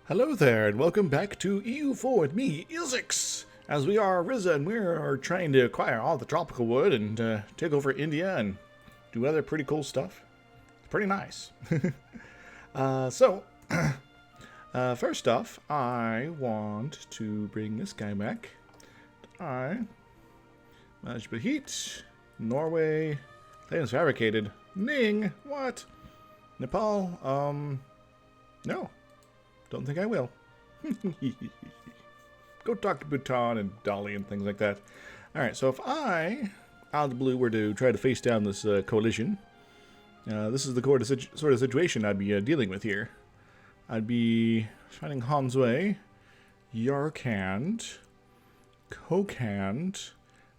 Hello there, and welcome back to EU4 with me, Ilzix, as we are Orissa, and we are trying to acquire all the tropical wood and take over India and do other pretty cool stuff. It's pretty nice. First off, I want to bring this guy back. Managed to heat, Norway, claims fabricated. Ning, what? Nepal, no. Don't think I will. Go talk to Bhutan and Dolly and things like that. Alright, so if I, out of the blue, were to try to face down this coalition, this is the sort of situation I'd be dealing with here. I'd be fighting Hansway, Yarkand, Kokand,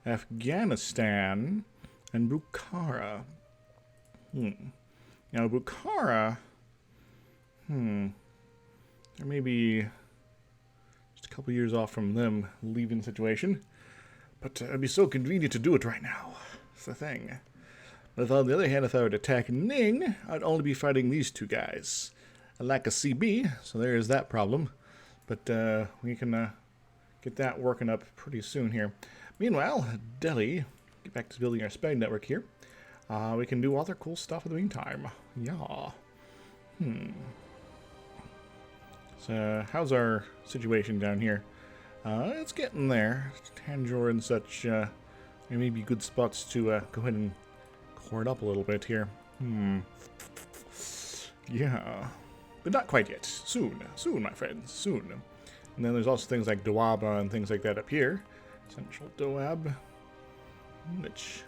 Afghanistan, and Bukhara. Now, Bukhara... There may be just a couple years off from them leaving the situation. But it'd be so convenient to do it right now. That's the thing. But on the other hand, if I were to attack Ning, I'd only be fighting these two guys. I lack a CB, so there is that problem. But we can get that working up pretty soon here. Meanwhile, Delhi, get back to building our spy network here. We can do other cool stuff in the meantime. Yeah. So, how's our situation down here? It's getting there. Tanjore and such, there may be good spots to go ahead and core it up a little bit here. Yeah. But not quite yet. Soon. Soon, my friends. Soon. And then there's also things like Doaba and things like that up here. Central Doab. Which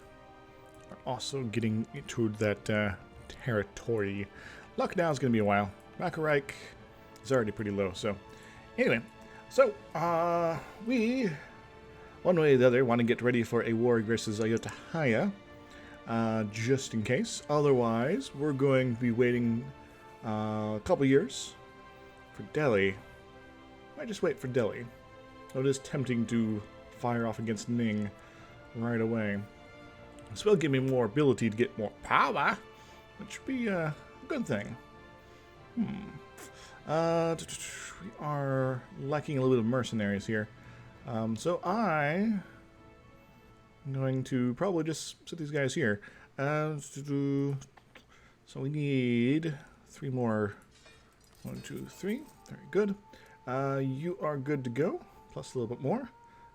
are also getting into that territory. Lucknow's going to be a while. Makarike is already pretty low, so anyway, we one way or the other want to get ready for a war versus Ayutthaya, just in case. Otherwise, we're going to be waiting a couple years for Delhi. Might just wait for Delhi. It is tempting to fire off against Ning right away. This will give me more ability to get more power, which would be a good thing. We are lacking a little bit of mercenaries here. So I'm going to probably just set these guys here. So we need 3 more. 1, 2, 3. Very good. You are good to go, plus a little bit more.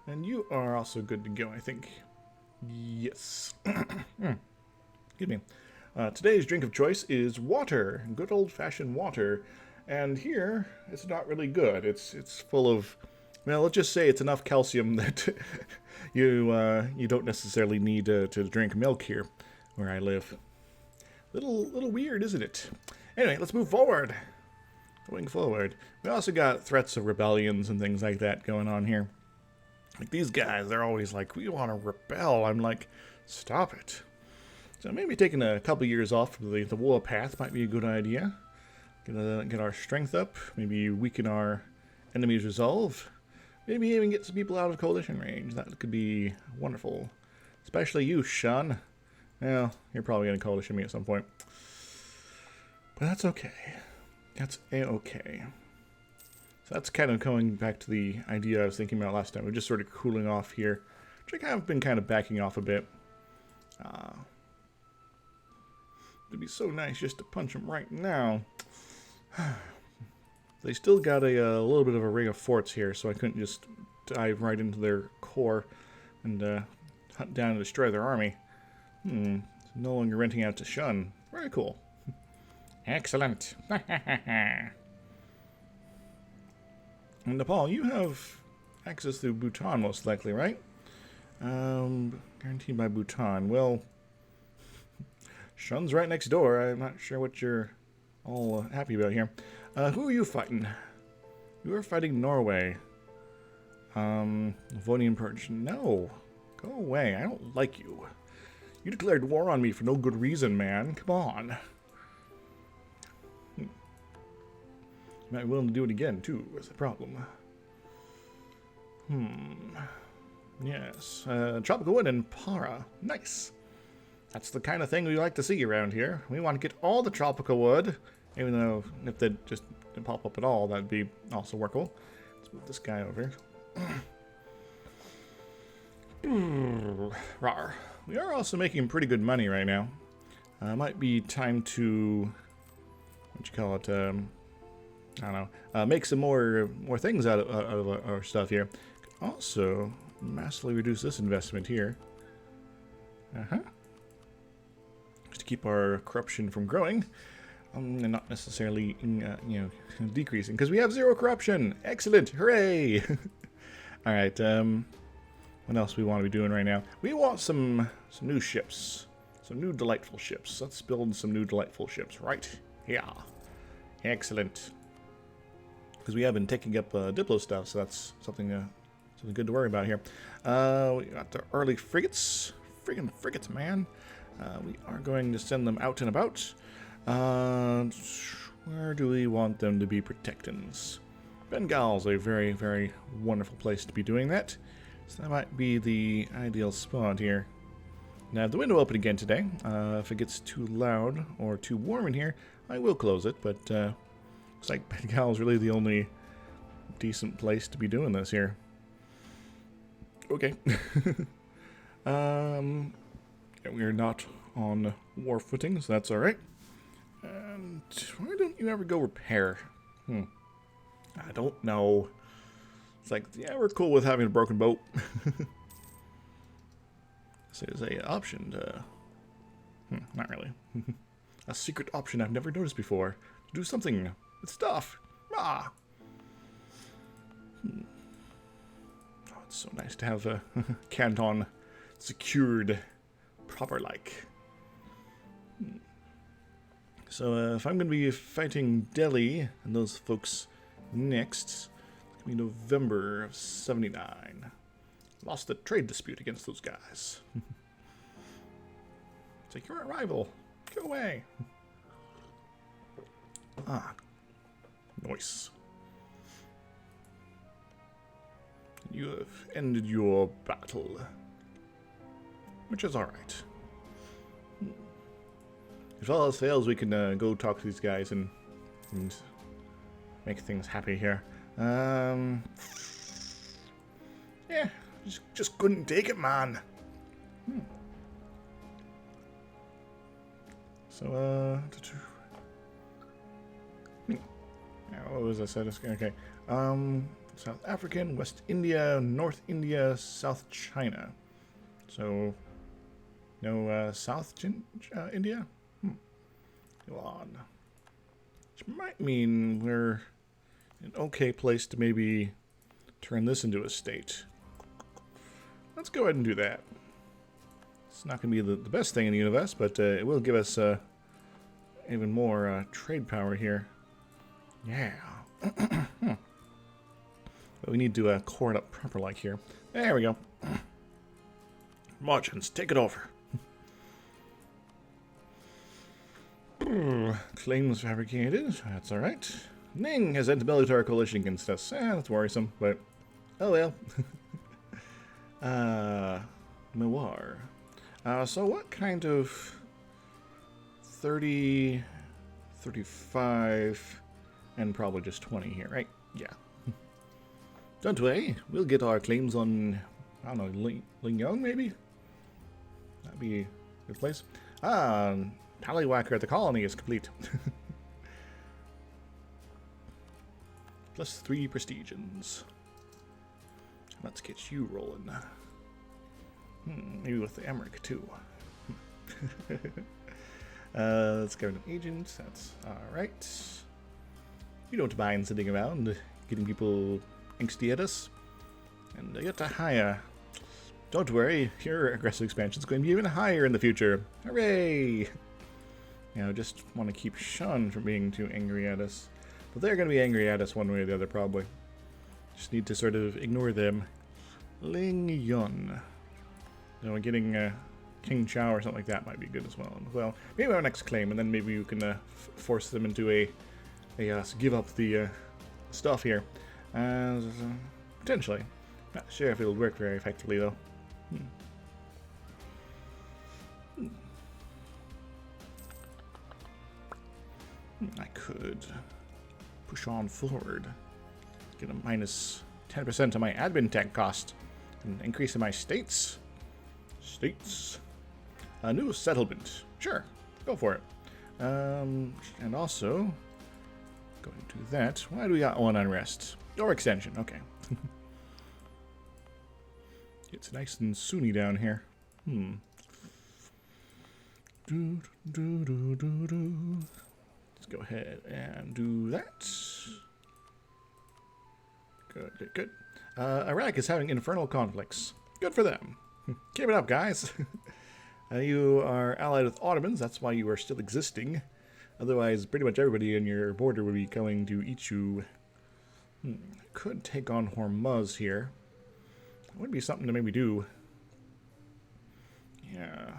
And you are also good to go, I think. Yes. Excuse me. Today's drink of choice is water. Good old-fashioned water. And here, it's not really good. It's full of, well, let's just say it's enough calcium that you don't necessarily need to drink milk here, where I live. Little weird, isn't it? Anyway, let's move forward. Going forward. We also got threats of rebellions and things like that going on here. Like these guys, they're always like, we want to rebel. I'm like, stop it. So maybe taking a couple years off of the war path might be a good idea. Gonna get our strength up, maybe weaken our enemies' resolve, maybe even get some people out of coalition range. That could be wonderful. Especially you, Shun. Well, you're probably gonna coalition me at some point. But that's okay. That's a-okay. So that's kind of going back to the idea I was thinking about last time. We're just sort of cooling off here, which I have been kind of backing off a bit. It'd be so nice just to punch them right now. They still got a little bit of a ring of forts here, so I couldn't just dive right into their core and hunt down and destroy their army. No longer renting out to Shun. Very cool. Excellent. And Nepal, you have access to Bhutan most likely, right? Guaranteed by Bhutan. Well, Shun's right next door. I'm not sure what you're all happy about here. Who are you fighting? You are fighting Norway. Livonian Purge. No. Go away. I don't like you. You declared war on me for no good reason, man. Come on. You might be willing to do it again, too. What's the problem? Yes. Tropical wood and para. Nice. That's the kind of thing we like to see around here. We want to get all the tropical wood, even though if they just didn't pop up at all, that'd be also workable. Let's move this guy over. Rawr. We are also making pretty good money right now. Might be time to, what you call it, I don't know, make some more things out of our stuff here. Also, massively reduce this investment here. Just to keep our corruption from growing, and not necessarily, decreasing, because we have 0 corruption. Excellent, hooray! All right, what else we want to be doing right now? We want some new ships, some new delightful ships. Let's build some new delightful ships, right? Yeah, excellent. Because we have been taking up Diplo stuff, so that's something good to worry about here. We got the early frigates. Friggin' frigates, man. We are going to send them out and about. Where do we want them to be protectings? Bengal's a very, very wonderful place to be doing that. So that might be the ideal spot here. Now, I have the window open again today. If it gets too loud or too warm in here, I will close it, but looks like Bengal's really the only decent place to be doing this here. Okay. Yeah, we are not on war footing, so that's alright. And why don't you ever go repair? I don't know. It's like, yeah, we're cool with having a broken boat. This is a option to... not really. A secret option I've never noticed before. To do something with stuff. Ah! Oh, it's so nice to have Canton secured proper-like. So if I'm going to be fighting Delhi and those folks next, it's going to be November of 79. Lost the trade dispute against those guys. It's like, you're a rival. Go away. Ah. Nice. You have ended your battle. Which is alright. If all else fails, we can go talk to these guys and make things happy here. Yeah, just couldn't take it, man. So, what was I said? Okay. South African, West India, North India, South China. So, no South India? Go on. Which might mean we're an okay place to maybe turn this into a state. Let's go ahead and do that. It's not going to be the best thing in the universe, but it will give us even more trade power here. Yeah. But we need to core it up proper like here. There we go. Margins, take it over. Claims fabricated. That's alright. Ning has entered military coalition against us. That's worrisome, but oh well. Mewar. So what kind of 30, 35, and probably just 20 here, right? Yeah. Don't worry, we'll get our claims on, I don't know, Lingyong maybe? That'd be a good place. Tallywhacker at the colony is complete. Plus 3 prestigions. Let's get you rolling. Maybe with the Emmerich too. Let's go to agent. That's alright. You don't mind sitting around getting people angsty at us. And you get to hire. Don't worry, your aggressive expansion is going to be even higher in the future. Hooray! Just want to keep Shun from being too angry at us. But they're going to be angry at us one way or the other, probably. Just need to sort of ignore them. Ling Yun. Getting King Chow or something like that might be good as well. Well, maybe our next claim, and then maybe you can force them into a give up the stuff here. Potentially. Not sure if it'll work very effectively, though. I could push on forward. Get a minus 10% on my admin tech cost. And increase in my states. A new settlement. Sure, go for it. And also, going to that. Why do we got one unrest? Overextension, okay. It's nice and Sunni down here. Let's go ahead and do that. Good. Iraq is having infernal conflicts. Good for them. Keep it up, guys. You are allied with Ottomans. That's why you are still existing. Otherwise, pretty much everybody in your border would be going to eat you. Could take on Hormuz here. Would be something to maybe do. Yeah.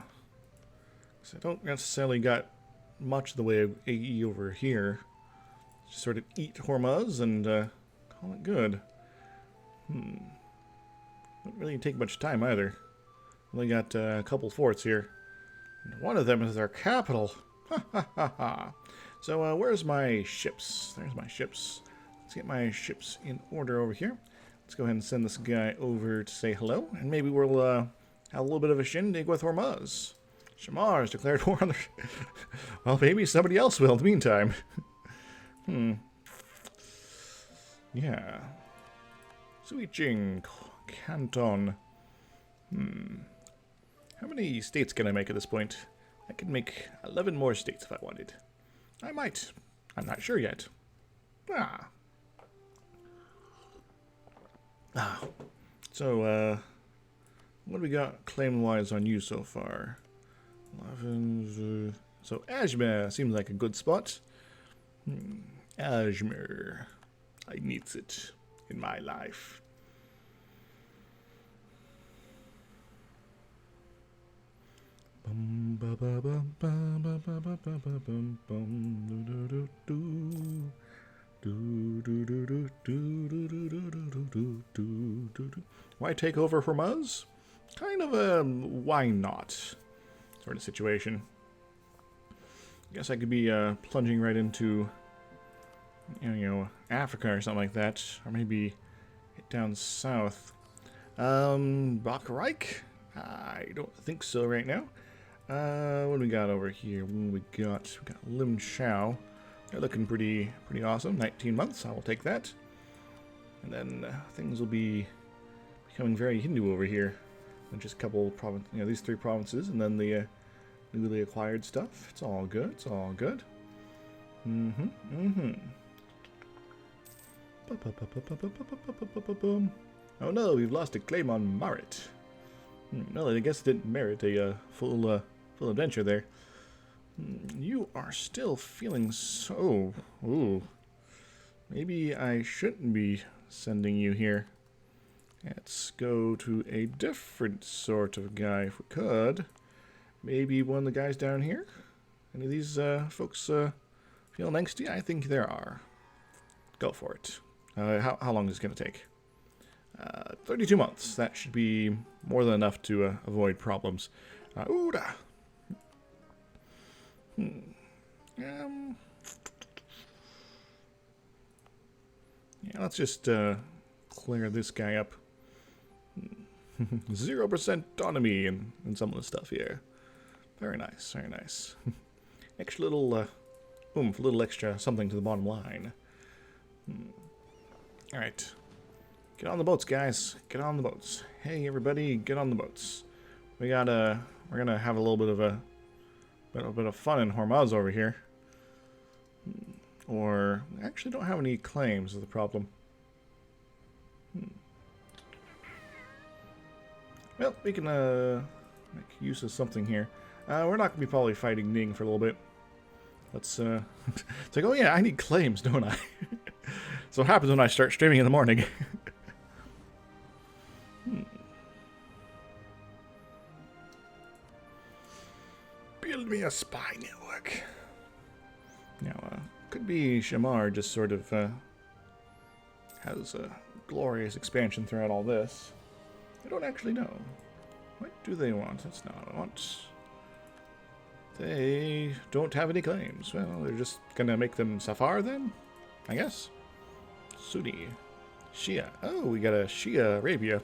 So I don't necessarily got much of the way of AE over here. Just sort of eat Hormuz and call it good. Don't really take much time either. Only got a couple forts here. And one of them is our capital. So where's my ships? There's my ships. Let's get my ships in order over here. Let's go ahead and send this guy over to say hello, and maybe we'll have a little bit of a shindig with Hormuz. Shamar has declared war on the... Well, maybe somebody else will in the meantime. Yeah. Suiching Canton. How many states can I make at this point? I could make 11 more states if I wanted. I might. I'm not sure yet. So, what do we got claim-wise on you so far? 11... So, Ajmer seems like a good spot. Ajmer. I needs it in my life. Why take over Hormuz? Kind of a why not sort of situation. I guess I could be plunging right into Africa or something like that, or maybe hit down south. Bakreich? I don't think so right now. What do we got over here? We got Lim Chao. They're looking pretty awesome. 19 months, I will take that. And then things will be becoming very Hindu over here. And just a couple these 3 provinces, and then the newly acquired stuff. It's all good. It's all good. Oh no, we've lost a claim on Marit. Well, I guess it didn't merit a full adventure there. You are still feeling so... Ooh. Maybe I shouldn't be sending you here. Let's go to a different sort of guy if we could. Maybe one of the guys down here? Any of these folks feeling angsty? I think there are. Go for it. How long is it going to take? 32 months. That should be more than enough to avoid problems. Yeah, let's just clear this guy up. 0% autonomy and some of the stuff here. Very nice, very nice. Extra little oomph, a little extra something to the bottom line. Alright. Get on the boats, guys. Get on the boats. Hey, everybody, get on the boats. We're gonna have a little bit of fun in Hormuz over here. Or I actually don't have any claims is the problem. Well, we can make use of something here. We're not gonna be probably fighting Ning for a little bit. Let's it's like, oh yeah, I need claims, don't I? So what happens when I start streaming in the morning? Build me a spy network. Now, could be Shamar just sort of has a glorious expansion throughout all this. I don't actually know. What do they want? That's not what I want. They don't have any claims. Well, they're just gonna make them Safar then? I guess. Sunni. Shia. Oh, we got a Shia Arabia.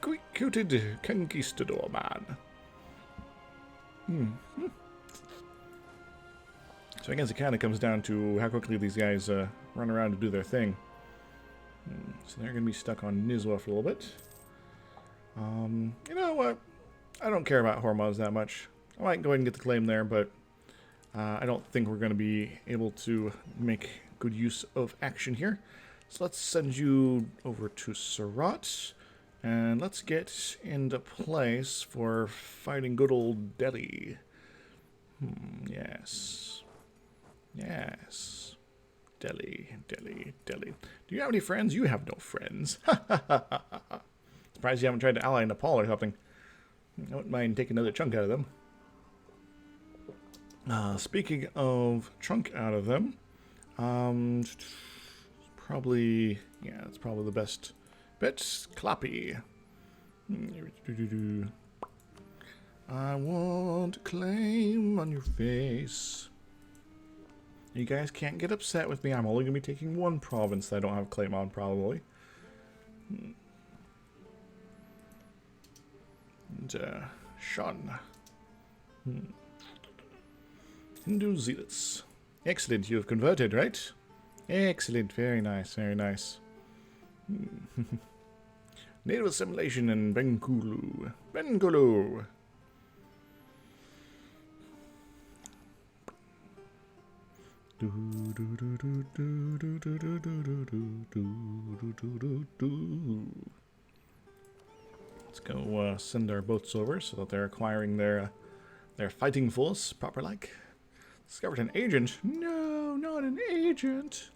Recruited conquistador man. So I guess it kind of comes down to how quickly these guys run around to do their thing. So they're going to be stuck on Nizwa for a little bit. You know what? I don't care about Hormuz that much. I might go ahead and get the claim there, but I don't think we're going to be able to make good use of action here. So let's send you over to Surat, and let's get into place for fighting good old Delhi. Yes. Yes. Delhi, Delhi, Delhi. Do you have any friends? You have no friends. Surprised you haven't tried to ally Nepal or something. I wouldn't mind taking another chunk out of them. Speaking of chunk out of them, probably, yeah, it's probably the best bet. Clappy. I want a claim on your face. You guys can't get upset with me. I'm only going to be taking one province that I don't have a claim on, probably. And, Shun. Hindu zealots. Excellent, you have converted, right? Excellent, very nice, very nice. Native assimilation in Bengkulu. Bengkulu! Let's go send our boats over so that they're acquiring their fighting force proper like. Discovered an agent? No, not an agent.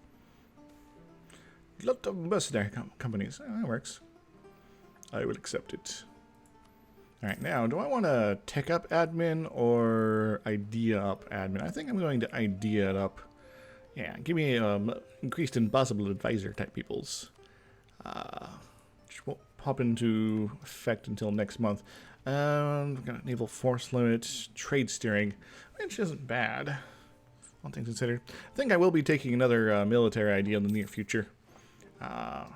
Lot of mercenary companies. That works. I will accept it. Alright, now, do I want to tech up admin or idea up admin? I think I'm going to idea it up. Yeah, give me increased impossible advisor type peoples. Which won't pop into effect until next month. We've got a naval force limit, trade steering, which isn't bad. All things considered. I think I will be taking another military idea in the near future. Font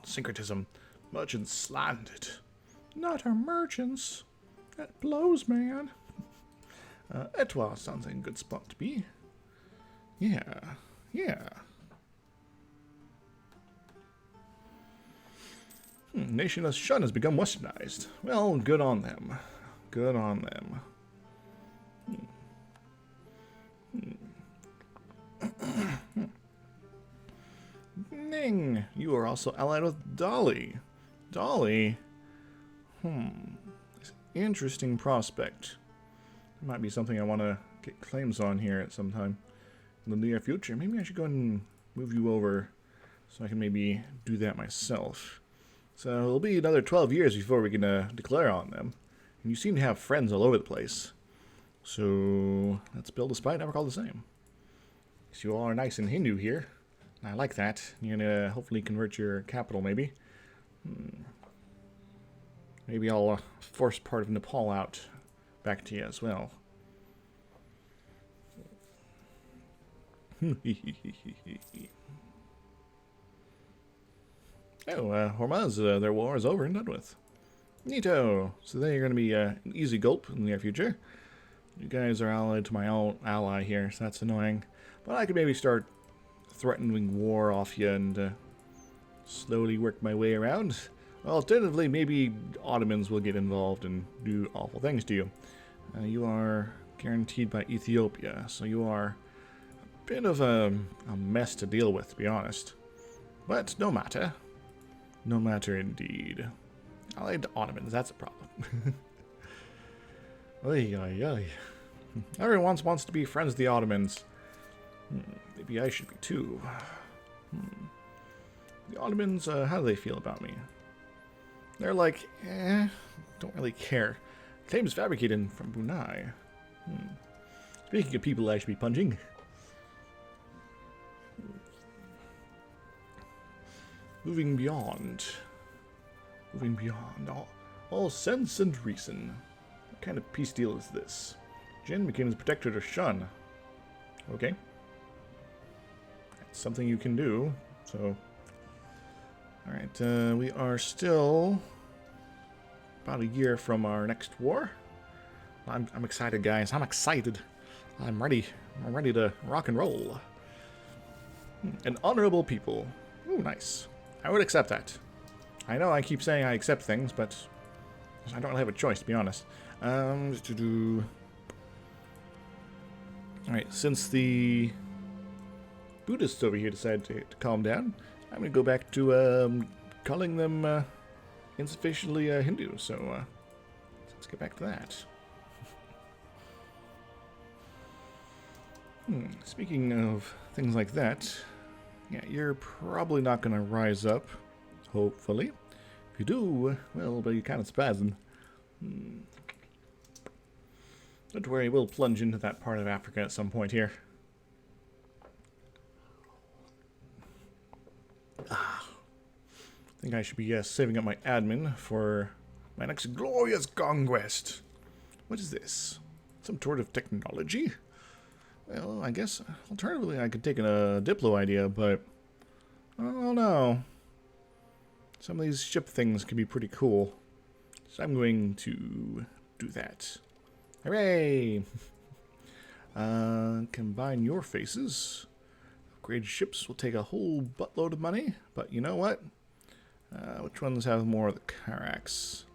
syncretism. Merchants slanted. Not our merchants. That blows, man. Etwa sounds like a good spot to be. Yeah. Yeah. Nationless Shun has become westernized. Well, good on them. Good on them. Ning, you are also allied with Dolly. Dolly? Interesting prospect. Might be something I want to get claims on here at some time in the near future. Maybe I should go ahead and move you over so I can maybe do that myself. So it'll be another 12 years before we can declare on them. And you seem to have friends all over the place. So let's build a spy network all the same. So you all are nice and Hindu here. I like that. You're going to hopefully convert your capital, maybe. Maybe I'll force part of Nepal out back to you as well. Hormuz, their war is over and done with. Neato. So then you're going to be an easy gulp in the near future. You guys are allied to my own ally here, so that's annoying. But I could maybe start threatening war off you and slowly work my way around. Alternatively, maybe Ottomans will get involved and do awful things to you. You are guaranteed by Ethiopia, so you are a bit of a mess to deal with, to be honest. But no matter. No matter indeed. Allied to Ottomans, that's a problem. Oy, oy, oy. Everyone wants to be friends with the Ottomans. Maybe I should be too. The Ottomans, how do they feel about me? They're like, don't really care. Claims fabricated from Brunei. Speaking of people I should be punching. Moving beyond. Moving beyond all sense and reason. What kind of peace deal is this? Jin became the protector of Shun. Okay. something you can do. So, all right, we are still about a year from our next war. I'm excited, guys. I'm excited. I'm ready. I'm ready to rock and roll. An honorable people. Ooh, nice. I would accept that. I know I keep saying I accept things, but I don't really have a choice, to be honest. Alright, since the Buddhists over here decided to calm down, I'm going to go back to calling them insufficiently Hindu, so let's get back to that. Speaking of things like that, yeah, you're probably not going to rise up, hopefully. If you do, well, but you're kind of spazzing. Don't worry, we'll plunge into that part of Africa at some point here. I think I should be saving up my admin for my next glorious conquest. What is this? Some sort of technology? Well, I guess alternatively I could take a Diplo idea, but I don't know. Some of these ship things can be pretty cool. So I'm going to do that. Hooray! Combine your faces. Upgrade ships will take a whole buttload of money, but you know what? Which ones have more of the Carracks?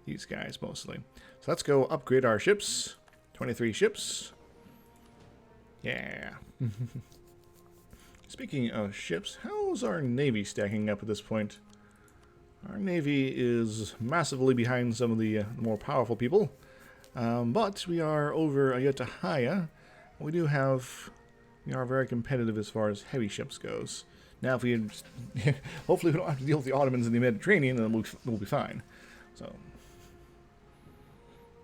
These guys, mostly. So let's go upgrade our ships. 23 ships. Yeah. Speaking of ships, how's our Navy stacking up at this point? Our Navy is massively behind some of the more powerful people. But we are over Ayutthaya. We are very competitive as far as heavy ships goes. Now, if we hopefully we don't have to deal with the Ottomans in the Mediterranean, then we'll be fine. So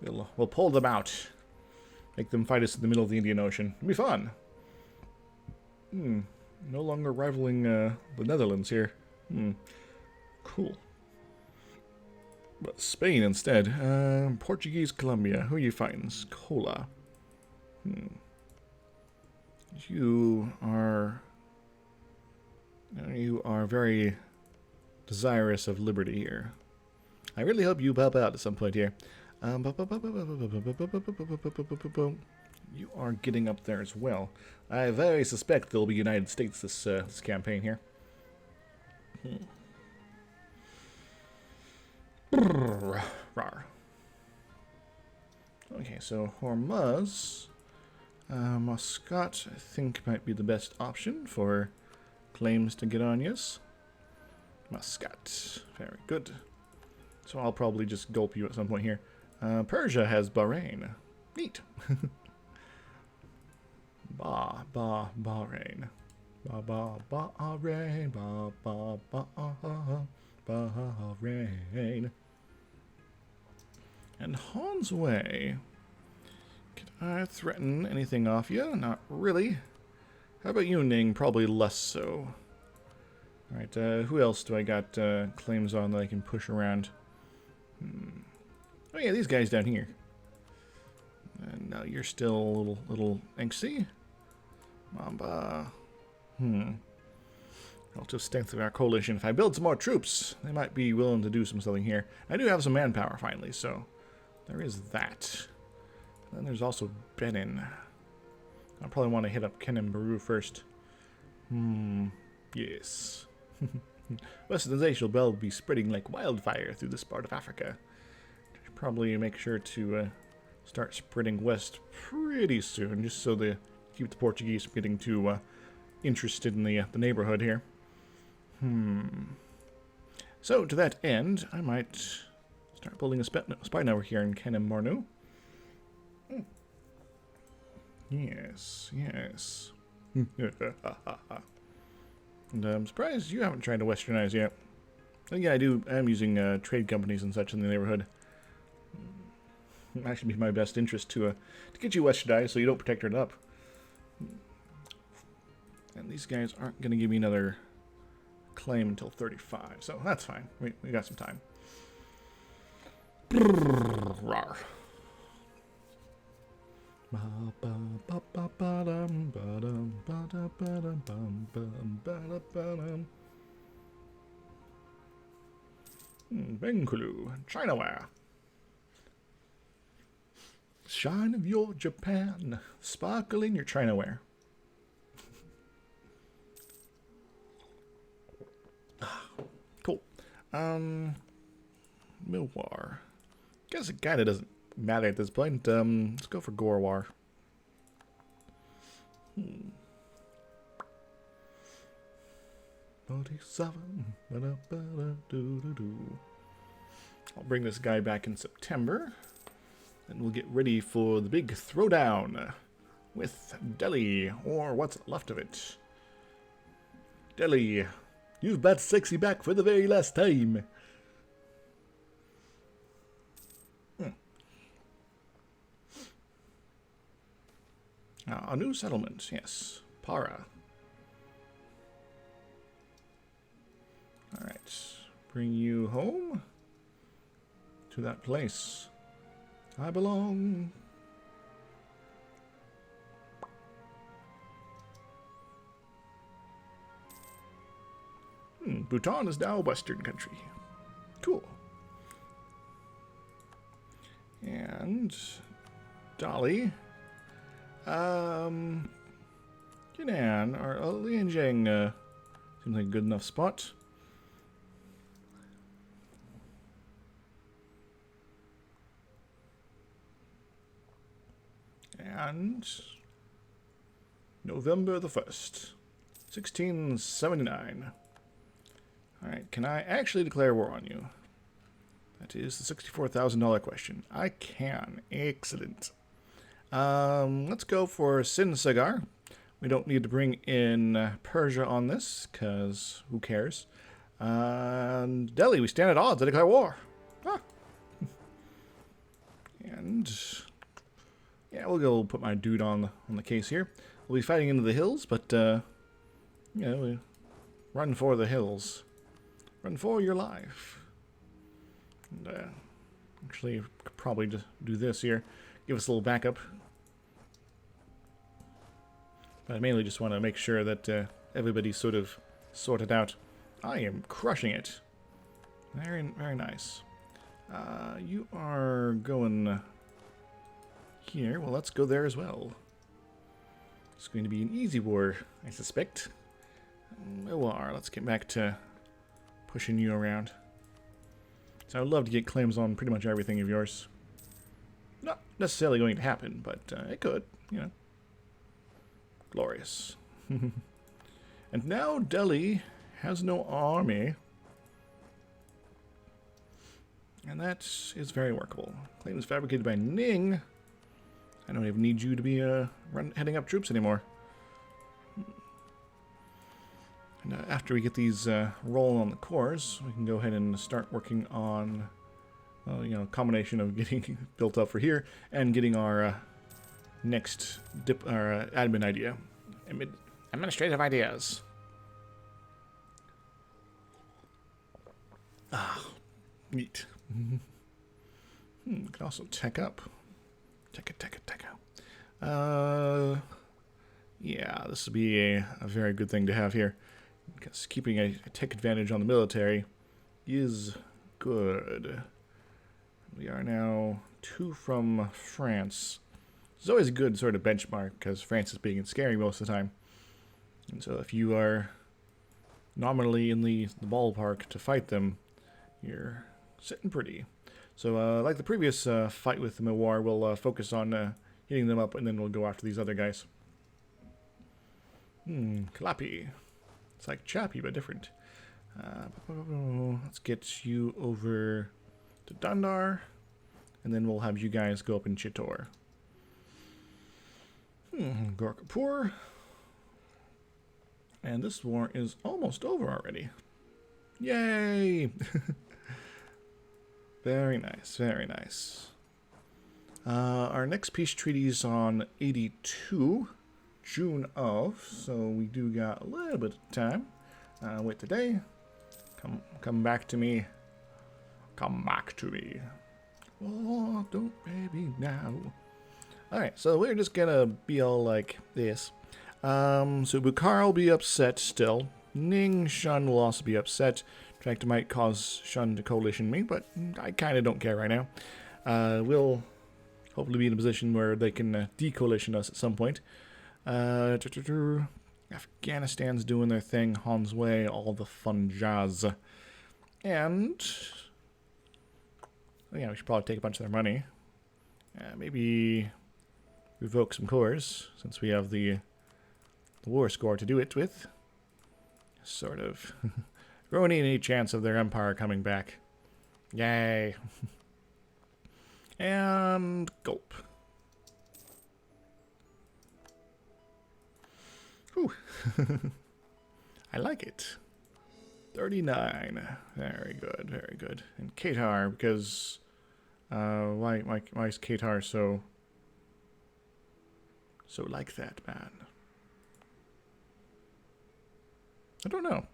we'll pull them out, make them fight us in the middle of the Indian Ocean. It'll be fun. No longer rivaling the Netherlands here. Cool. But Spain instead. Portuguese Colombia. Who are you fighting? Cola. You are very desirous of liberty here. I really hope you pop out at some point here. You are getting up there as well. I very suspect there'll be United States this campaign here. Okay, so Hormuz, Muscat, I think might be the best option for claims to get on, yes. Muscat, very good. So I'll probably just gulp you at some point here. Persia has Bahrain. Neat. Bahrain. Bahrain. And Han's Way. Can I threaten anything off you? Not really. How about you, Ning? Probably less so. Alright, who else do I got claims on that I can push around? Oh yeah, these guys down here. No, you're still a little angsty. Mamba. Relative strength of our coalition. If I build some more troops, they might be willing to do something here. I do have some manpower finally, so there is that. And then there's also Benin. I probably want to hit up Kenemburu first. Yes. Westernization will be spreading like wildfire through this part of Africa. Should probably make sure to start spreading west pretty soon, just so they keep the Portuguese from getting too interested in the neighborhood here. So to that end, I might start building a spy network here in Kenemburu. Yes. And I'm surprised you haven't tried to westernize yet. Yeah, I'm using trade companies and such in the neighborhood. It actually be my best interest to get you westernized so you don't protect it up. And these guys aren't going to give me another claim until 35, so that's fine. We got some time. Benkulu, Chinaware. Shine of your Japan, sparkle in your Chinaware. Cool. Milwar. Guess it kinda doesn't matter at this point. Let's go for Gorwar. 47. I'll bring this guy back in September. And we'll get ready for the big throwdown with Delhi, or what's left of it. Delhi, you've brought sexy back for the very last time. A new settlement, yes. Para. Alright. Bring you home to that place. I belong. Bhutan is now a Western country. Cool. And Dali. Yunnan or Lianjiang seems like a good enough spot. And November the 1st, 1679. Alright, can I actually declare war on you? That is the $64,000 question. I can. Excellent. Let's go for Sin Sagar. We don't need to bring in Persia on this, because who cares? And Delhi, we stand at odds. I declare war. Ah. And yeah, we'll go put my dude on the case here. We'll be fighting into the hills, but you know, we run for the hills. Run for your life. And actually, could probably just do this here. Give us a little backup. But I mainly just want to make sure that everybody's sort of sorted out. I am crushing it. Very, very nice. You are going here. Well, let's go there as well. It's going to be an easy war, I suspect. Milwar, let's get back to pushing you around. So I would love to get claims on pretty much everything of yours. Not necessarily going to happen, but it could, you know. Glorious. And now Delhi has no army. And that is very workable. Claim is fabricated by Ning. I don't even need you to be heading up troops anymore. And after we get these rolling on the cores, we can go ahead and start working on, you know, a combination of getting built up for here and getting our next admin idea. Administrative ideas. Ah, neat. Can also tech up. Tech out. Yeah, this would be a very good thing to have here. Because keeping a tech advantage on the military is good. We are now 2 from France. It's always a good sort of benchmark because France is big and scary most of the time. And so if you are nominally in the ballpark to fight them, you're sitting pretty. So like the previous fight with the Milwar, we'll focus on hitting them up and then we'll go after these other guys. Clappy. It's like Chappy, but different. Let's get you over to Dundar, and then we'll have you guys go up in Chittor. Gorkapur. And this war is almost over already. Yay! Very nice, very nice. Our next peace treaty is on 82. June of, so we do got a little bit of time. Wait today. Come back to me. Come back to me. Oh, don't baby now. Alright, so we're just gonna be all like this. So Bukhara will be upset still. Ning Shun will also be upset. In fact, it might cause Shun to coalition me, but I kind of don't care right now. We'll hopefully be in a position where they can decoalition us at some point. Afghanistan's doing their thing. Han's Way, all the fun jazz. And yeah, we should probably take a bunch of their money. Maybe revoke some cores, since we have the war score to do it with. Sort of. Ruining any chance of their empire coming back. Yay. And gulp. Whew. I like it. 39. Very good, very good. And Qatar, because why is Qatar so like that, man? I don't know.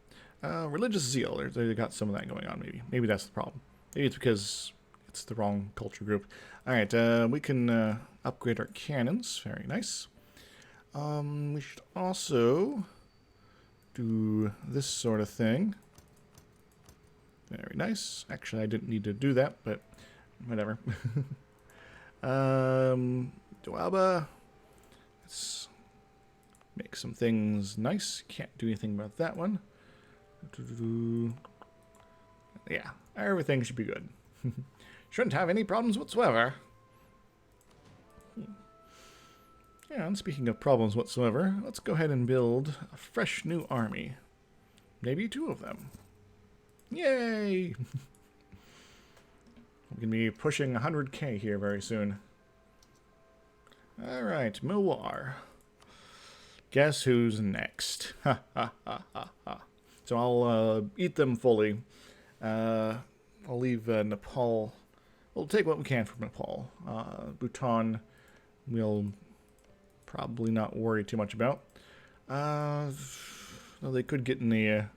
Religious zeal. They got some of that going on, maybe. Maybe that's the problem. Maybe it's because it's the wrong culture group. Alright, we can upgrade our cannons. Very nice. We should also do this sort of thing. Very nice. Actually, I didn't need to do that, but whatever. Dwaba. Let's make some things nice. Can't do anything about that one. Yeah, everything should be good. Shouldn't have any problems whatsoever. Yeah, and speaking of problems whatsoever, let's go ahead and build a fresh new army. Maybe 2 of them. Yay! We're going to be pushing 100k here very soon. Alright, Milwar. Guess who's next? Ha ha ha ha ha. So I'll eat them fully. I'll leave Nepal. We'll take what we can from Nepal. Bhutan we'll probably not worry too much about. Well, they could get in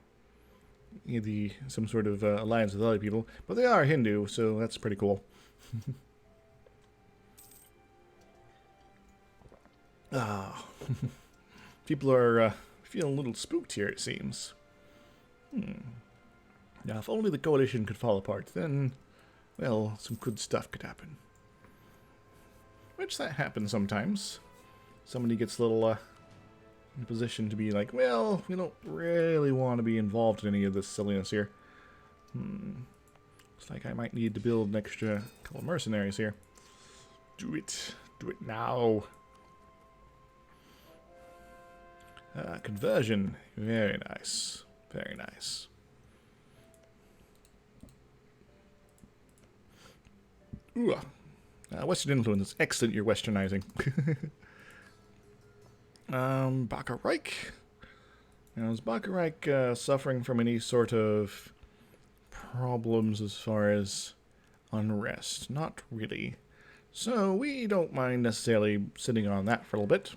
some sort of alliance with other people, but they are Hindu, so that's pretty cool. People are feeling a little spooked here, it seems. Now, if only the coalition could fall apart, then, well, some good stuff could happen. Which that happens sometimes. Somebody gets a little in a position to be like, well, we don't really want to be involved in any of this silliness here. Looks like I might need to build an extra couple of mercenaries here. Do it. Do it now. Conversion. Very nice. Very nice. Ooh. Western influence. Excellent, you're westernizing. Bacharach. Now, is Bacharach suffering from any sort of problems as far as unrest? Not really. So we don't mind necessarily sitting on that for a little bit.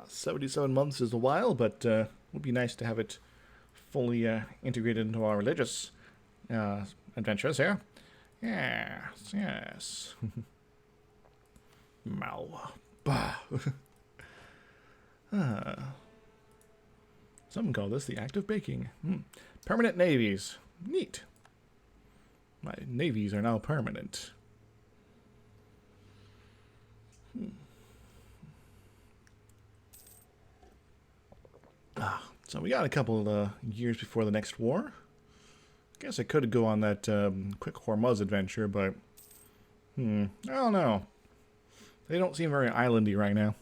77 months is a while, but it would be nice to have it fully integrated into our religious adventures here. Yes, yes. Mal. Bah. Some call this the act of baking. Permanent navies. Neat. My navies are now permanent. So we got a couple years before the next war. I guess I could go on that quick Hormuz adventure, but I don't know. They don't seem very islandy right now.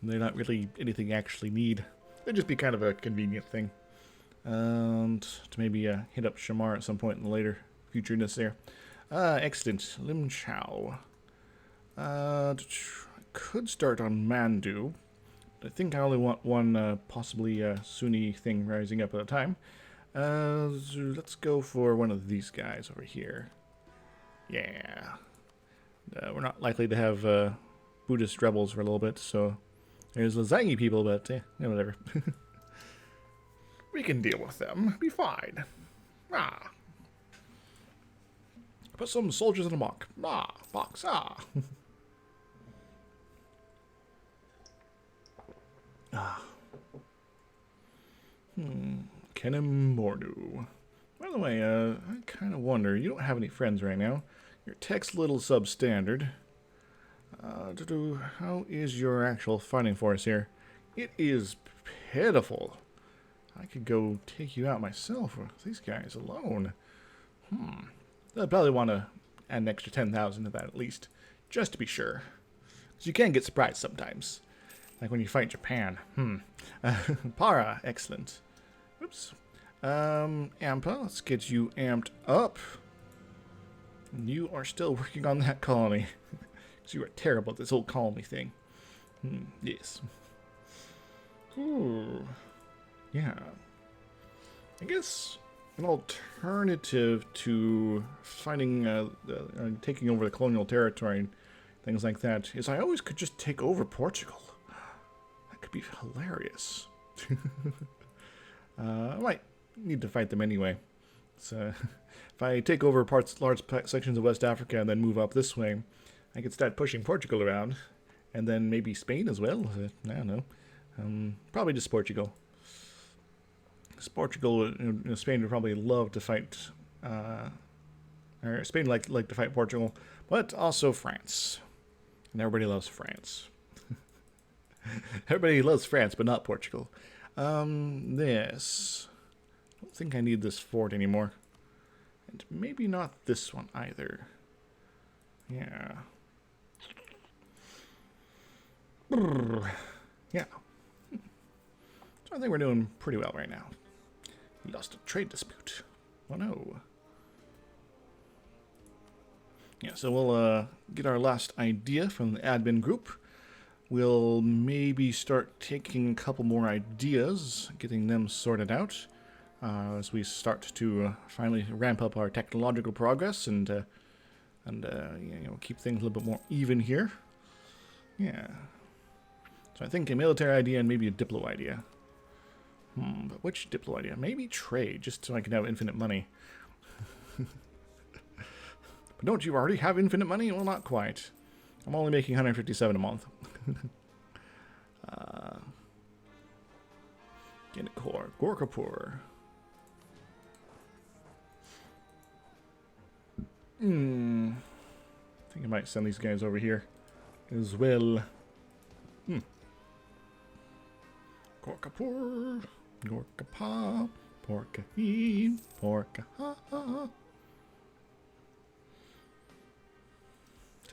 They're not really anything you actually need. They'd just be kind of a convenient thing. And to maybe hit up Shamar at some point in the later futureness there. Excellent. Lim Chow. I could start on Mandu. I think I only want one possibly Sunni thing rising up at a time. Let's go for one of these guys over here. Yeah. We're not likely to have Buddhist rebels for a little bit, so there's Lazangi people, but yeah, whatever. We can deal with them. Be fine. Put some soldiers in a box. Ah, box, ah. Ah. Kenemordu. By the way, I kind of wonder, you don't have any friends right now. Your tech's a little substandard. How is your actual fighting force here? It is pitiful. I could go take you out myself with these guys alone. I'd probably want to add an extra 10,000 to that at least, just to be sure. Because you can get surprised sometimes. Like when you fight Japan. Para, excellent. Oops. Ampa, let's get you amped up. You are still working on that colony. Because you are terrible at this whole colony thing. Yes. Ooh. Yeah. I guess an alternative to finding, taking over the colonial territory and things like that is I always could just take over Portugal. That could be hilarious. I might need to fight them anyway. So, if I take over large sections of West Africa and then move up this way, I could start pushing Portugal around. And then maybe Spain as well. I don't know. Probably just Portugal. Because Portugal, Spain would probably love to fight, or Spain like to fight Portugal, but also France. And everybody loves France. Everybody loves France, but not Portugal. This. I don't think I need this fort anymore. And maybe not this one either. Yeah. Yeah. So I think we're doing pretty well right now. We lost a trade dispute. Oh no. Yeah, so we'll get our last idea from the admin group. We'll maybe start taking a couple more ideas, getting them sorted out, as we start to finally ramp up our technological progress and keep things a little bit more even here. Yeah. So I think a military idea and maybe a Diplo idea. But which Diplo idea? Maybe trade, just so I can have infinite money. But don't you already have infinite money? Well, not quite. I'm only making 157 a month. Ginekor, Gorkapur. I think I might send these guys over here as well. Gorkapur, Gorkapa, Porkahi, Porkaha.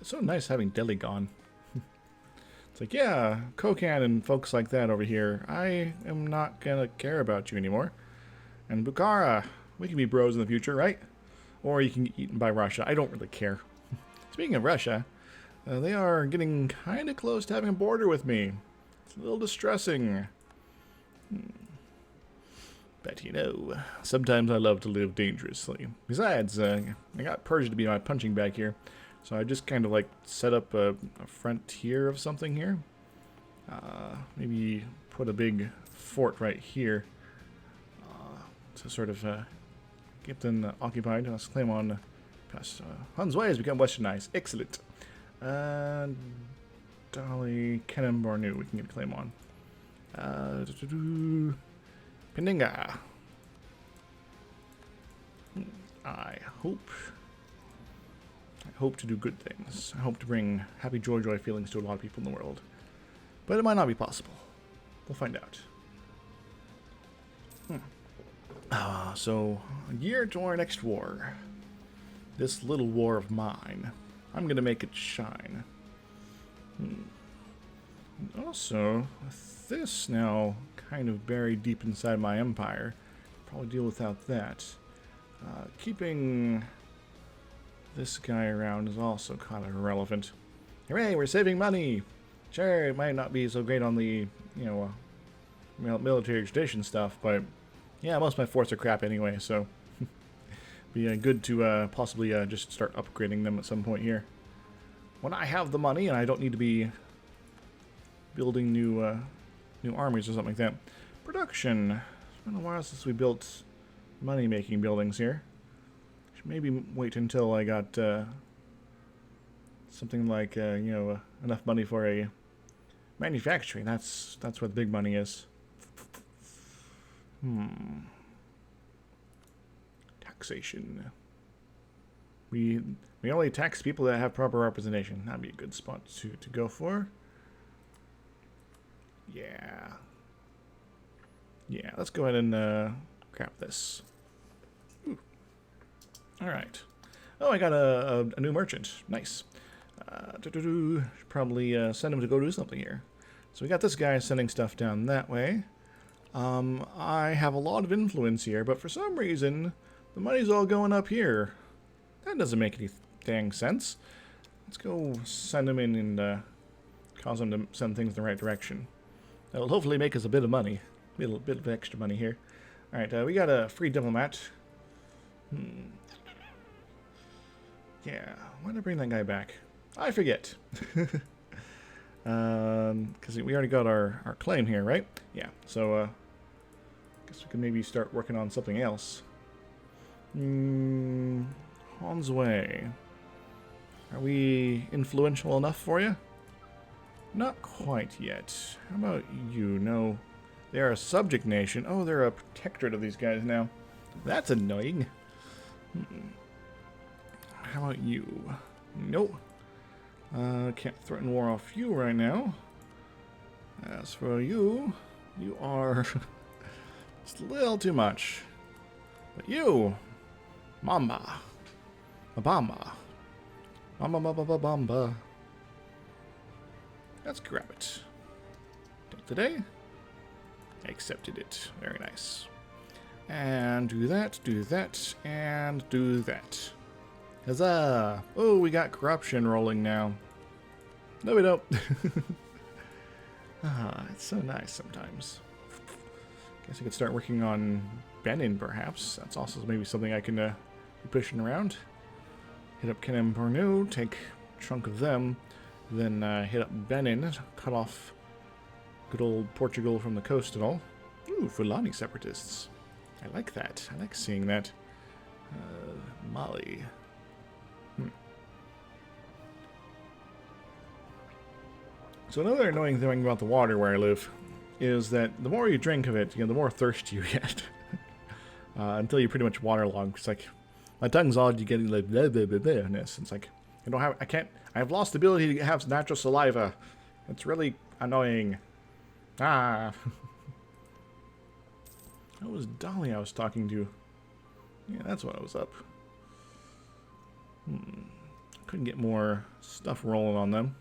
It's so nice having Delhi gone. It's like, yeah, Kokan and folks like that over here, I am not gonna care about you anymore. And Bukhara, we can be bros in the future, right? Or you can get eaten by Russia. I don't really care. Speaking of Russia, they are getting kind of close to having a border with me. It's a little distressing. But you know, sometimes I love to live dangerously. Besides, I got Persia to be my punching bag here. So I just kind of like set up a frontier of something here. Maybe put a big fort right here to sort of get them occupied. Let's claim on past Hun's Way has become westernized. Excellent. Dolly Kenembornu we can get a claim on. Peninga. I hope to do good things. I hope to bring happy joy feelings to a lot of people in the world. But it might not be possible. We'll find out. So, a year to our next war. This little war of mine. I'm going to make it shine. Also, with this now kind of buried deep inside my empire, probably deal without that. Keeping this guy around is also kind of irrelevant. Hooray, we're saving money! Sure, it might not be so great on the, military tradition stuff, but yeah, most of my forts are crap anyway, so be good to possibly just start upgrading them at some point here. When I have the money and I don't need to be building new armies or something like that. Production. It's been a while since we built money-making buildings here. Should maybe wait until I got something like enough money for a manufacturing. That's what big money is. Taxation. We only tax people that have proper representation. That'd be a good spot to go for. Yeah. Yeah, let's go ahead and grab this. Ooh. All right. Oh, I got a new merchant. Nice. Should probably send him to go do something here. So we got this guy sending stuff down that way. I have a lot of influence here, but for some reason, the money's all going up here. That doesn't make any dang sense. Let's go send him in and cause him to send things in the right direction. That'll hopefully make us a bit of money. A little bit of extra money here. Alright, we got a free diplomat. Yeah, why did I bring that guy back? I forget. Because we already got our claim here, right? Yeah, so guess we can maybe start working on something else. Han's Way. Are we influential enough for you? Not quite yet. How about you? No. They are a subject nation. Oh, they're a protectorate of these guys now. That's annoying. How about you? Nope. Can't threaten war off you right now. As for you, you are just a little too much. But you, Mamba. Mabamba. Mamba. Let's grab it. Take today. I accepted it. Very nice. And do that, and do that. Huzzah! Oh, we got corruption rolling now. No, we don't. It's so nice sometimes. Guess I could start working on Benin, perhaps. That's also maybe something I can be pushing around. Hit up Kenem Bornu, take a chunk of them, then hit up Benin, cut off good old Portugal from the coast and all. Ooh, Fulani separatists. I like that. I like seeing that. Mali. So another annoying thing about the water where I live is that the more you drink of it, the more thirsty you get. Until you're pretty much waterlogged. It's like, my tongue's all you getting like blah blah blah blah. It's like, I've lost the ability to have natural saliva. It's really annoying. That was Dolly I was talking to. Yeah, that's what I was up. Couldn't get more stuff rolling on them.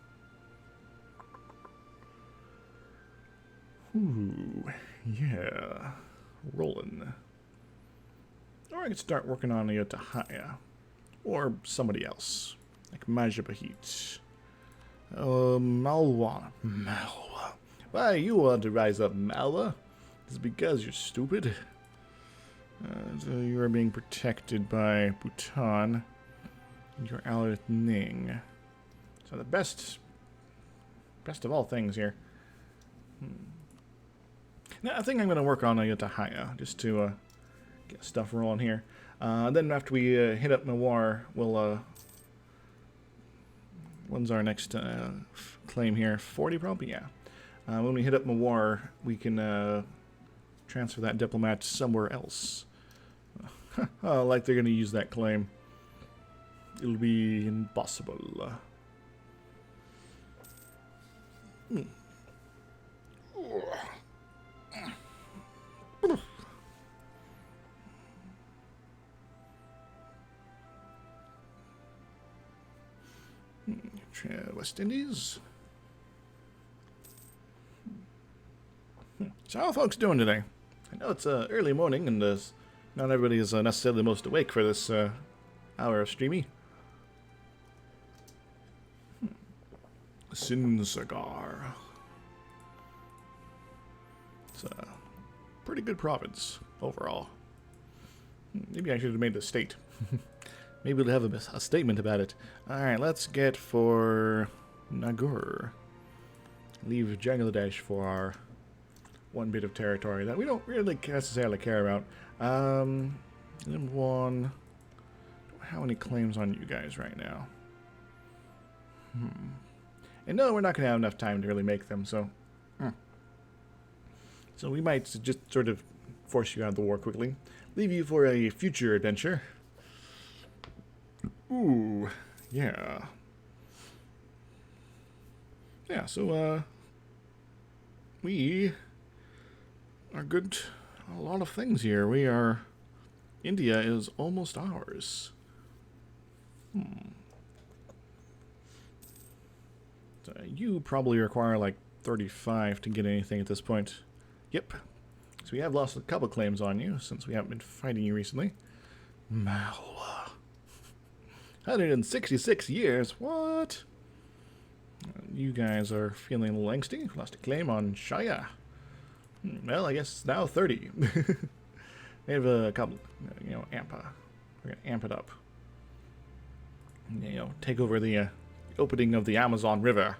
Ooh, yeah. Rolling. Or I could start working on Ayutthaya. Or somebody else. Like Majapahit. Malwa. Why you want to rise up, Malwa? It's because you're stupid. So you are being protected by Bhutan. And you're allied with Ning. So the best of all things here. Now, I think I'm going to work on Ayutthaya, just to get stuff rolling here. Then after we hit up Nawar, we'll... when's our next claim here? 40 probably? Yeah. When we hit up Mawar, we can transfer that diplomat somewhere else. Like they're going to use that claim. It'll be impossible. West Indies. So how are folks doing today? I know it's early morning and not everybody is necessarily the most awake for this hour of streamy. Sinsagar. It's a pretty good province overall. Maybe I should have made a state. Maybe we'll have a statement about it. Alright, let's get for Nagur. Leave Bangladesh for our one bit of territory that we don't really necessarily care about. Then one... Don't how many claims on you guys right now? And no, we're not going to have enough time to really make them, so... So we might just sort of force you out of the war quickly. Leave you for a future adventure. Ooh, yeah. Yeah, so, we are good a lot of things here. We are... India is almost ours. So you probably require like 35 to get anything at this point. Yep. So we have lost a couple claims on you since we haven't been fighting you recently. Malwa. 166 years? What? You guys are feeling a little angsty. Lost a claim on Shaya. Well, I guess now 30. We have a couple, Ampa. We're going to amp it up. Take over the opening of the Amazon River.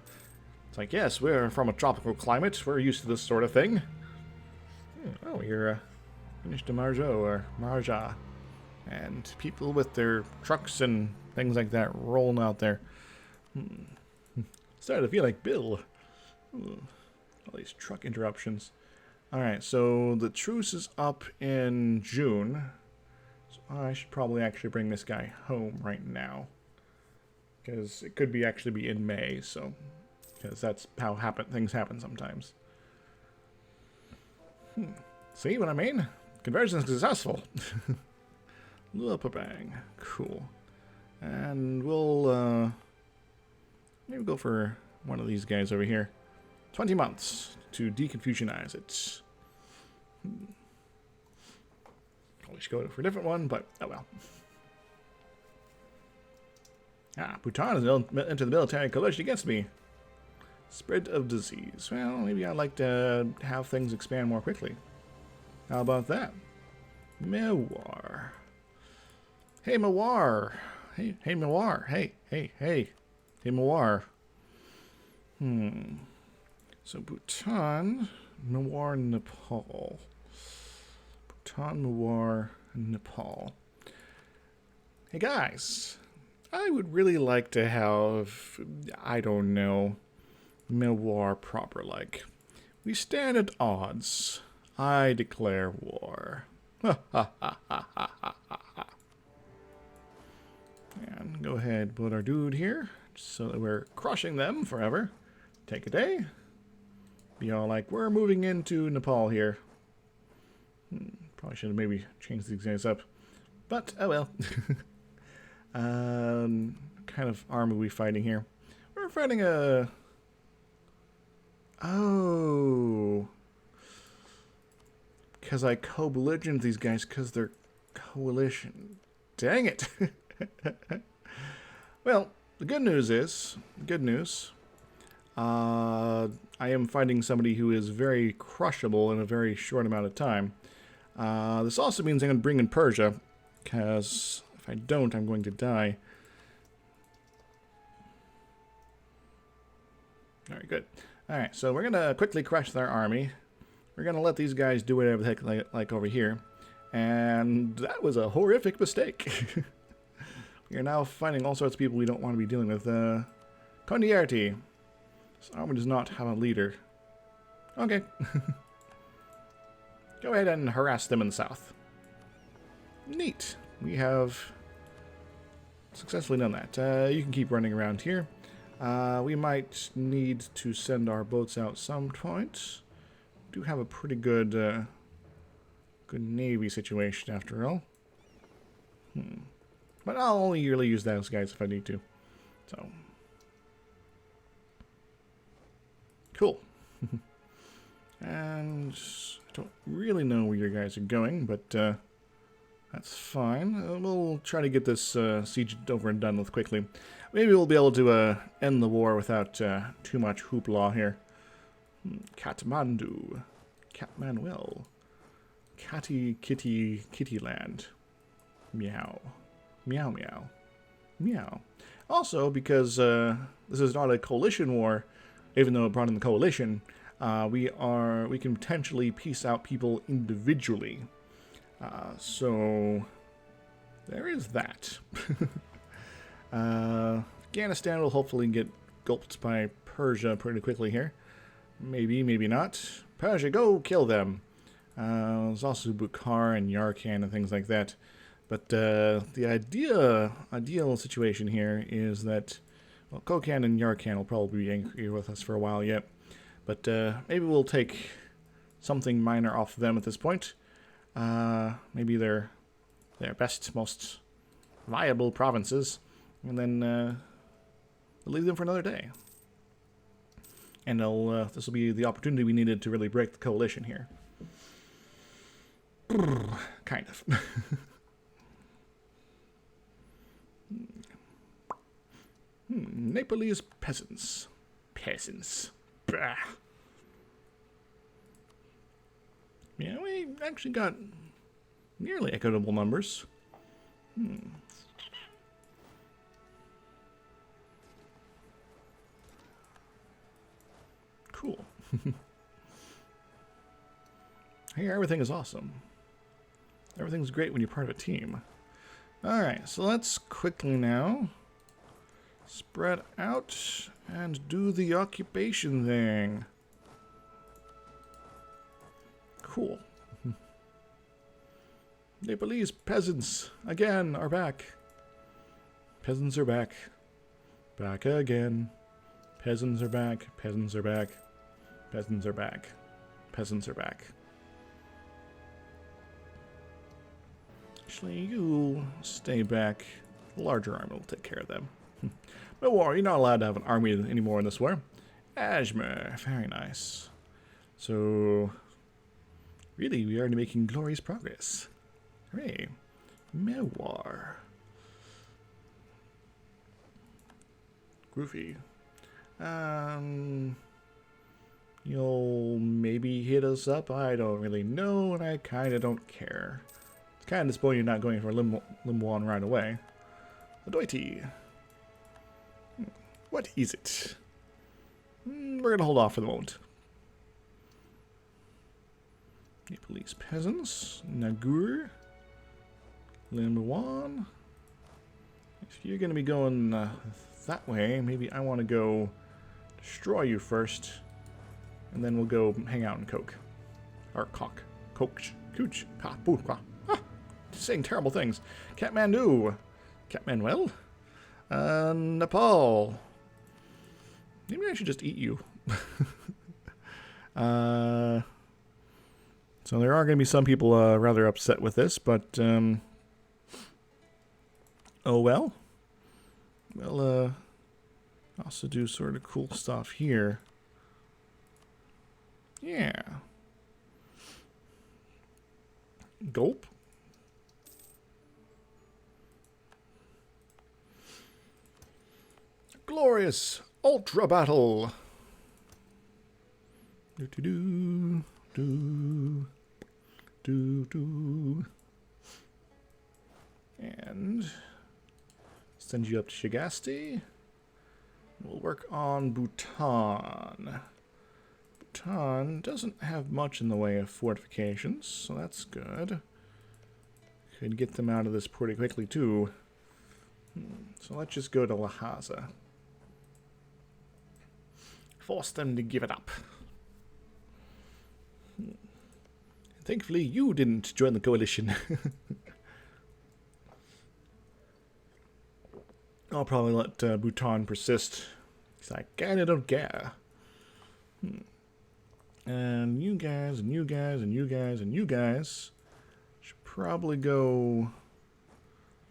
It's like, yes, we're from a tropical climate. We're used to this sort of thing. Oh, you're finished to Marjo or Marja. And people with their trucks and things like that rolling out there. Starting to feel like Bill. All these truck interruptions. Alright, so the truce is up in June. So I should probably actually bring this guy home right now. Because it could actually be in May, so... Because that's how things happen sometimes. See what I mean? Conversion is successful. Bang. Cool. And we'll, maybe go for one of these guys over here. 20 months to deconfusionize it. Probably should go for a different one, but oh well. Bhutan has entered the military coalition against me. Spread of disease. Well, maybe I'd like to have things expand more quickly. How about that? Mewar. Hey, Mewar. Hey, Mewar. Hey, Mewar. So Bhutan, Mewar, Nepal. Bhutan, Mewar, Nepal. Hey guys, I would really like to have, I don't know, Mewar proper like. We stand at odds. I declare war. And go ahead, put our dude here, so that we're crushing them forever. Take a day. Be all like, we're moving into Nepal here. Probably should have maybe changed these guys up. But, oh well. Kind of army are we fighting here? We're fighting a... Oh. Because I co-belligerent with these guys because they're coalition. Dang it. Well, the good news is, I am fighting somebody who is very crushable in a very short amount of time. This also means I'm going to bring in Persia, because if I don't, I'm going to die. Alright, good. Alright, so we're going to quickly crush their army. We're going to let these guys do whatever the heck they like over here. And that was a horrific mistake. We are now finding all sorts of people we don't want to be dealing with. Condierti. This army does not have a leader. Okay. Go ahead and harass them in the south. Neat. We have successfully done that. You can keep running around here. We might need to send our boats out some point. We do have a pretty good, good navy situation after all. But I'll only really use those guys if I need to. So. Cool. And I don't really know where you guys are going, but that's fine. We'll try to get this siege over and done with quickly. Maybe we'll be able to end the war without too much hoopla here. Kathmandu. Katmanuel. Kitty land. Meow. Meow meow. Meow. Also, because this is not a coalition war, even though it brought in the coalition, we can potentially piece out people individually. So there is that. Afghanistan will hopefully get gulped by Persia pretty quickly here. Maybe, maybe not. Persia, go kill them. There's also Bukhara and Yarkand and things like that. But the ideal situation here is that, well, Kokand and Yarkand will probably be angry with us for a while yet. But maybe we'll take something minor off of them at this point. Maybe their best, most viable provinces. And then we'll leave them for another day. And this will be the opportunity we needed to really break the coalition here. Kind of. Nepalese peasants. Peasants. Bah. Yeah, we actually got nearly equitable numbers. Cool. Hey, everything is awesome. Everything's great when you're part of a team. Alright, so let's quickly now spread out and do the occupation thing. Cool. Nepalese peasants, again, are back. Peasants are back. Back again. Peasants are back. Peasants are back. Peasants are back. Peasants are back. Actually, you stay back. The larger army will take care of them. No war, you're not allowed to have an army anymore in this war. Ajmer, very nice. So, really, we are making glorious progress. Hooray. Mewar. Groovy. You'll maybe hit us up? I don't really know, and I kind of don't care. It's kind of disappointing you're not going for Limwan right away. Adoiti. What is it? We're going to hold off for the moment. Nepalese peasants. Nagur. Limwan. If you're going to be going that way, maybe I want to go destroy you first. And then we'll go hang out in Coke. Or Cock. Coach. Cooch. Ha. Boo. Ah. Saying terrible things. Kathmandu. Kathmandu. Nepal. Maybe I should just eat you. So there are going to be some people rather upset with this, but oh well. We'll also do sort of cool stuff here. Yeah. Gulp. Glorious ultra battle. Do do do do do. And send you up to Shagasti. We'll work on Bhutan. Bhutan doesn't have much in the way of fortifications, so that's good. Could get them out of this pretty quickly too. So let's just go to Lhasa. Force them to give it up. Thankfully, you didn't join the coalition. I'll probably let Bhutan persist. Because I kinda don't care. And you guys, and you guys, and you guys, and you guys should probably go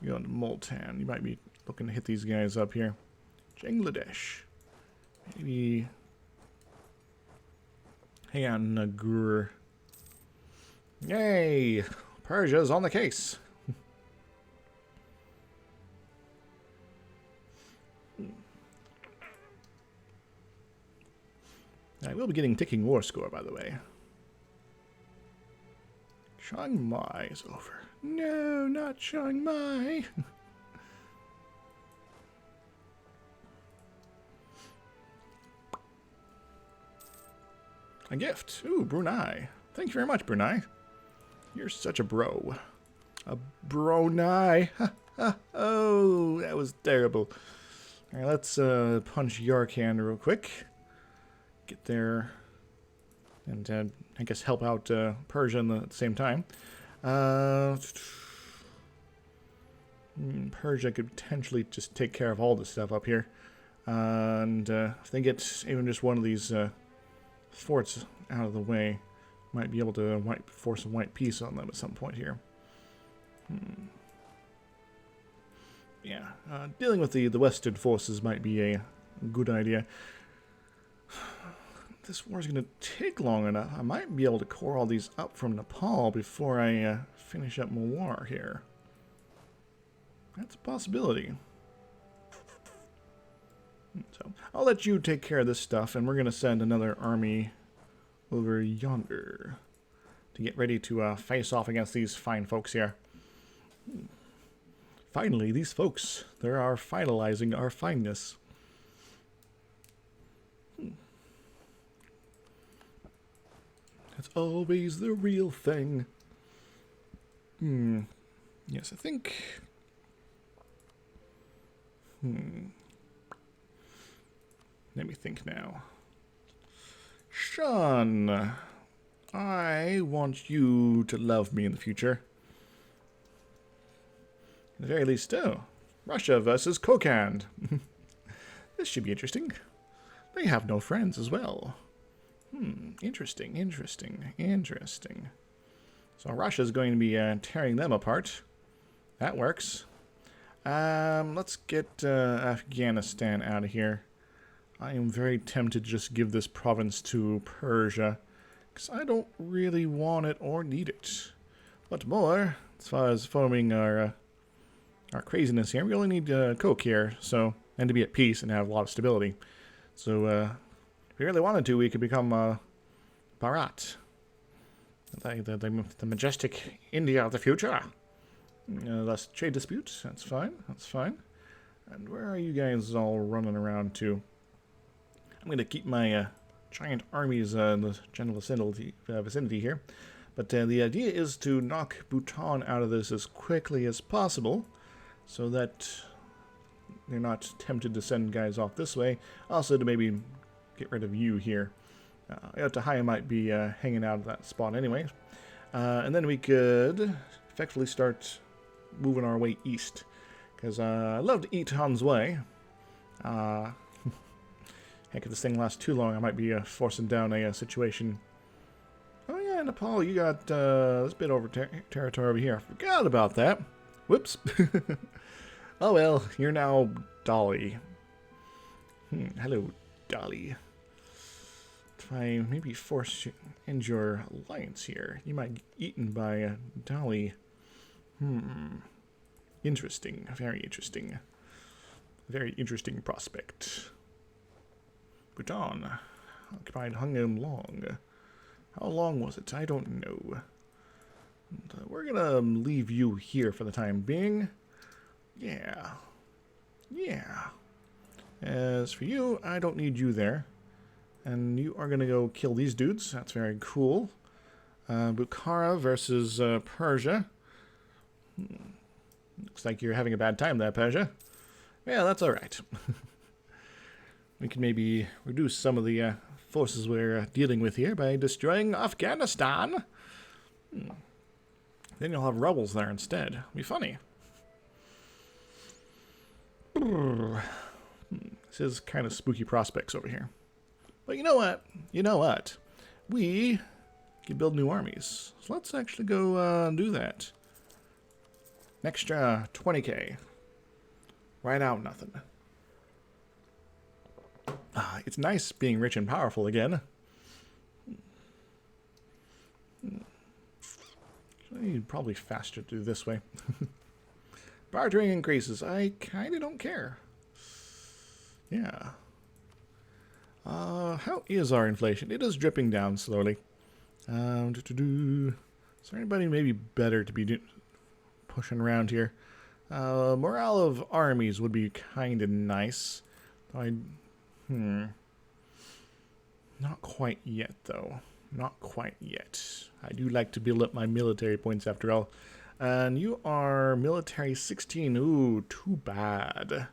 into Multan. You might be looking to hit these guys up here. Bangladesh. Maybe hang out in Nagur. Yay! Persia's on the case. I will be getting ticking war score, by the way. Chiang Mai is over. No, not Chiang Mai. A gift. Ooh, Brunei. Thank you very much, Brunei. You're such a bro. A Brunei. Oh, that was terrible. Alright, let's punch Yarkand real quick. Get there. And I guess help out Persia at the same time. Persia could potentially just take care of all this stuff up here. And if they get even just one of these forts out of the way, might be able to force some white peace on them at some point here. Yeah, dealing with the Western forces might be a good idea. This war's going to take long enough. I might be able to core all these up from Nepal before I finish up my war here. That's a possibility. So, I'll let you take care of this stuff, and we're going to send another army over yonder to get ready to face off against these fine folks here. Finally, these folks, they are finalizing our fineness. That's always the real thing. Yes, I think... Let me think now. Sean, I want you to love me in the future. At the very least, Russia versus Kokand. This should be interesting. They have no friends as well. Interesting. So Russia's going to be tearing them apart. That works. Let's get Afghanistan out of here. I am very tempted to just give this province to Persia, because I don't really want it or need it. But more, as far as following our craziness here, we only need Coke here, so, and to be at peace and have a lot of stability. So, if we really wanted to, we could become Bharat, the majestic India of the future. Less trade disputes. That's fine. And where are you guys all running around to? I'm going to keep my giant armies in the general vicinity here. But the idea is to knock Bhutan out of this as quickly as possible, so that they're not tempted to send guys off this way. Also to maybe get rid of you here. Tahaya might be hanging out at that spot anyway. And then we could effectively start moving our way east. Because I love to eat Han's way. Heck, if this thing lasts too long, I might be forcing down a situation. Oh yeah, Nepal, you got this bit over territory over here. I forgot about that. Whoops. Oh well, you're now Dolly. Hello, Dolly. If I maybe force you end your alliance here, you might get eaten by Dolly. Interesting. Very interesting. Very interesting prospect. Bhutan occupied Hungam long. How long was it? I don't know. And, we're gonna leave you here for the time being. Yeah. As for you, I don't need you there. And you are gonna go kill these dudes. That's very cool. Bukhara versus Persia. Looks like you're having a bad time there, Persia. Yeah, that's alright. We can maybe reduce some of the forces we're dealing with here by destroying Afghanistan. Then you'll have rebels there instead. It'll be funny. This is kind of spooky prospects over here. But you know what? We can build new armies. So let's actually go do that. An extra 20k. Right out nothing. It's nice being rich and powerful again. Probably faster to do this way. Bartering increases. I kind of don't care. Yeah. How is our inflation? It is dripping down slowly. Is there anybody maybe better to be pushing around here? Morale of armies would be kind of nice. Not quite yet, though. Not quite yet. I do like to build up my military points, after all. And you are military 16. Ooh, too bad.